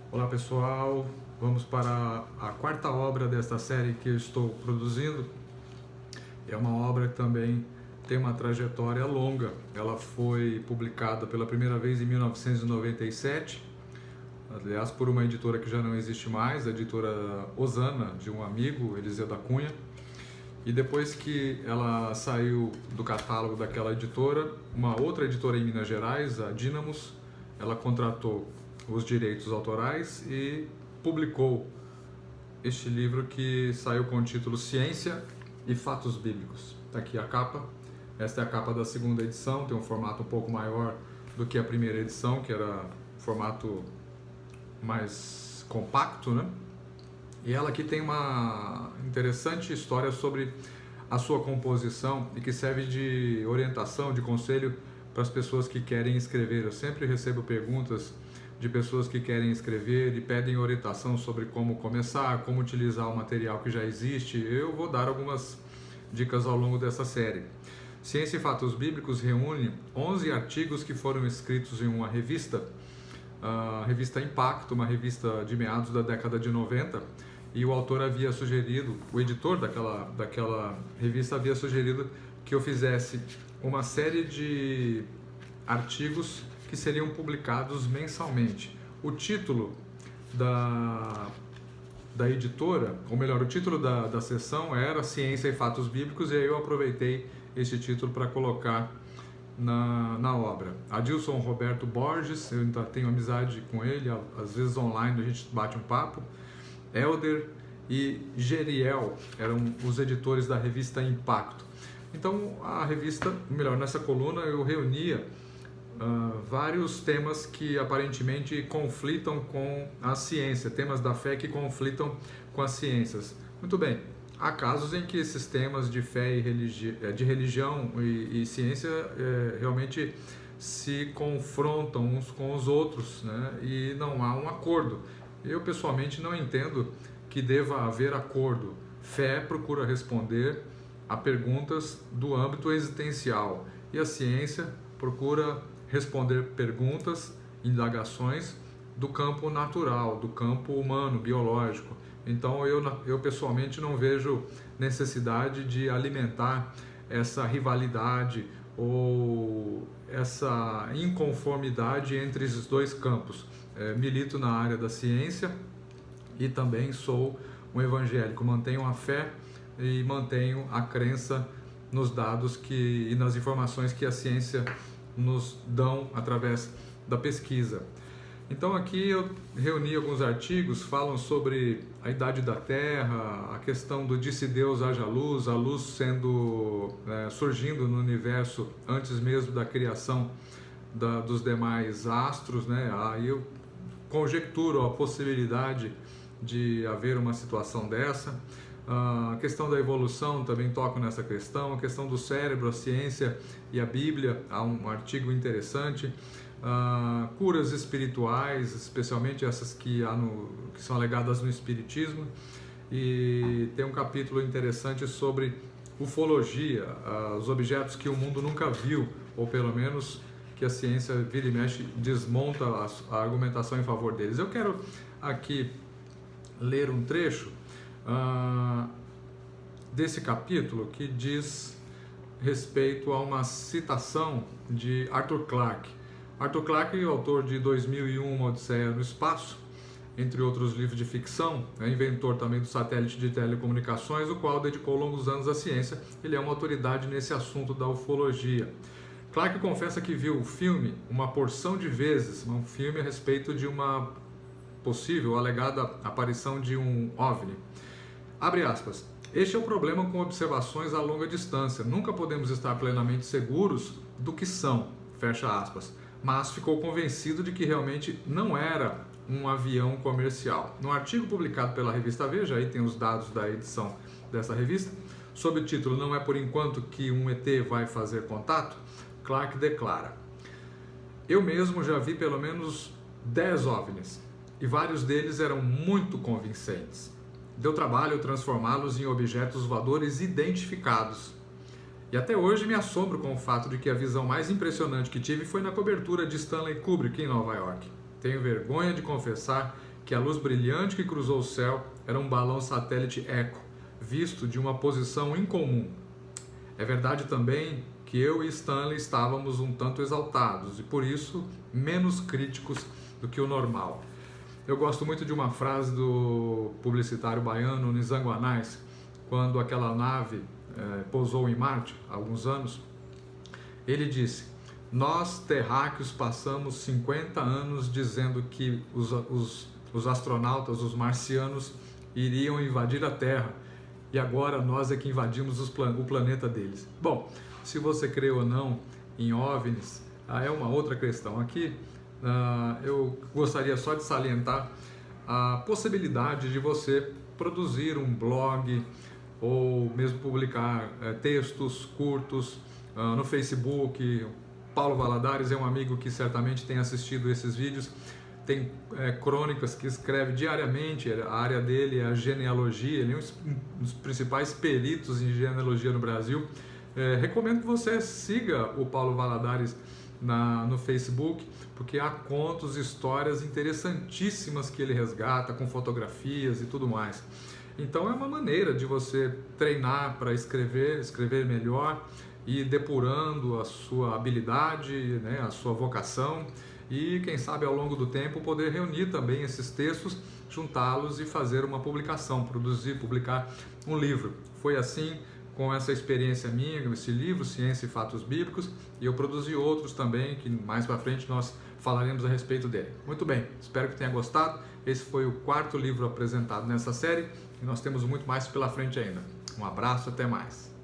Olá pessoal, vamos para a quarta obra desta série que eu estou produzindo. É uma obra que também tem uma trajetória longa. Ela foi publicada pela primeira vez em 1997, aliás por uma editora que já não existe mais, a editora Osana, de um amigo, Eliseu da Cunha. E depois que ela saiu do catálogo daquela editora, uma outra editora em Minas Gerais, a Dínamos, ela contratou os direitos autorais e publicou este livro que saiu com o título Ciência e Fatos Bíblicos. Está aqui a capa. Esta é a capa da segunda edição, tem um formato um pouco maior do que a primeira edição, que era formato mais compacto, né? E ela aqui tem uma interessante história sobre a sua composição e que serve de orientação, de conselho para as pessoas que querem escrever. Eu sempre recebo perguntas de pessoas que querem escrever e pedem orientação sobre como começar, como utilizar o material que já existe. Eu vou dar algumas dicas ao longo dessa série. Ciência e Fatos Bíblicos reúne 11 artigos que foram escritos em uma revista, a revista Impacto, uma revista de meados da década de 90, e o autor havia sugerido, o editor daquela revista havia sugerido que eu fizesse uma série de artigos que seriam publicados mensalmente. O título da editora, ou melhor, o título da sessão era Ciência e Fatos Bíblicos, e aí eu aproveitei esse título para colocar na obra. Adilson Roberto Borges, eu ainda tenho amizade com ele, às vezes online a gente bate um papo. Elder e Geriel eram os editores da revista Impacto. Então a revista, melhor, nessa coluna eu reunia vários temas que aparentemente conflitam com a ciência, temas da fé que conflitam com as ciências. Muito bem, há casos em que esses temas de fé e de religião e ciência realmente se confrontam uns com os outros, né? E não há um acordo. Eu pessoalmente não entendo que deva haver acordo. Fé procura responder a perguntas do âmbito existencial e a ciência procura responder perguntas, indagações do campo natural, do campo humano, biológico. Então eu pessoalmente não vejo necessidade de alimentar essa rivalidade ou essa inconformidade entre esses dois campos. Milito na área da ciência e também sou um evangélico, mantenho a fé e mantenho a crença nos dados e nas informações que a ciência nos dão através da pesquisa. Então aqui eu reuni alguns artigos, falam sobre a idade da Terra, a questão do disse Deus haja luz, a luz surgindo no universo antes mesmo da criação dos demais astros, né? Aí eu conjecturo a possibilidade de haver uma situação dessa. A questão da evolução também toco nessa questão, a questão do cérebro, a ciência e a Bíblia, há um artigo interessante. Curas espirituais, especialmente essas que são alegadas no Espiritismo, e tem um capítulo interessante sobre ufologia, os objetos que o mundo nunca viu, ou pelo menos que a ciência vira e mexe desmonta a argumentação em favor deles. Eu quero aqui ler um trecho desse capítulo que diz respeito a uma citação de Arthur Clarke. Arthur Clarke, autor de 2001, Uma Odisseia no Espaço, entre outros livros de ficção, é inventor também do satélite de telecomunicações, o qual dedicou longos anos à ciência. Ele é uma autoridade nesse assunto da ufologia. Clarke confessa que viu o filme uma porção de vezes, um filme a respeito de uma possível, alegada aparição de um OVNI. Abre aspas. Este é o problema com observações a longa distância. Nunca podemos estar plenamente seguros do que são, fecha aspas. Mas ficou convencido de que realmente não era um avião comercial. No artigo publicado pela revista Veja, aí tem os dados da edição dessa revista, sob o título Não é por enquanto que um ET vai fazer contato, Clarke declara: eu mesmo já vi pelo menos 10 OVNIs e vários deles eram muito convincentes. Deu trabalho transformá-los em objetos voadores identificados. E até hoje me assombro com o fato de que a visão mais impressionante que tive foi na cobertura de Stanley Kubrick em Nova York. Tenho vergonha de confessar que a luz brilhante que cruzou o céu era um balão satélite Echo, visto de uma posição incomum. É verdade também que eu e Stanley estávamos um tanto exaltados e por isso menos críticos do que o normal. Eu gosto muito de uma frase do publicitário baiano Nizango Anais, quando aquela nave pousou em Marte há alguns anos. Ele disse: nós terráqueos passamos 50 anos dizendo que os astronautas, os marcianos, iriam invadir a Terra e agora nós é que invadimos o planeta deles. Bom, se você crê ou não em OVNIs, é uma outra questão. Aqui eu gostaria só de salientar a possibilidade de você produzir um blog ou mesmo publicar textos curtos no Facebook. Paulo Valadares é um amigo que certamente tem assistido esses vídeos, tem crônicas que escreve diariamente, a área dele é a genealogia, ele é um dos principais peritos em genealogia no Brasil. Recomendo que você siga o Paulo Valadares no Facebook, porque há contos, histórias interessantíssimas que ele resgata, com fotografias e tudo mais. Então é uma maneira de você treinar para escrever melhor, e depurando a sua habilidade, né, a sua vocação e quem sabe ao longo do tempo poder reunir também esses textos, juntá-los e fazer uma publicação, publicar um livro. Foi assim com essa experiência minha, esse livro, Ciência e Fatos Bíblicos, e eu produzi outros também, que mais para frente nós falaremos a respeito dele. Muito bem, espero que tenha gostado. Esse foi o 4º livro apresentado nessa série e nós temos muito mais pela frente ainda. Um abraço, até mais.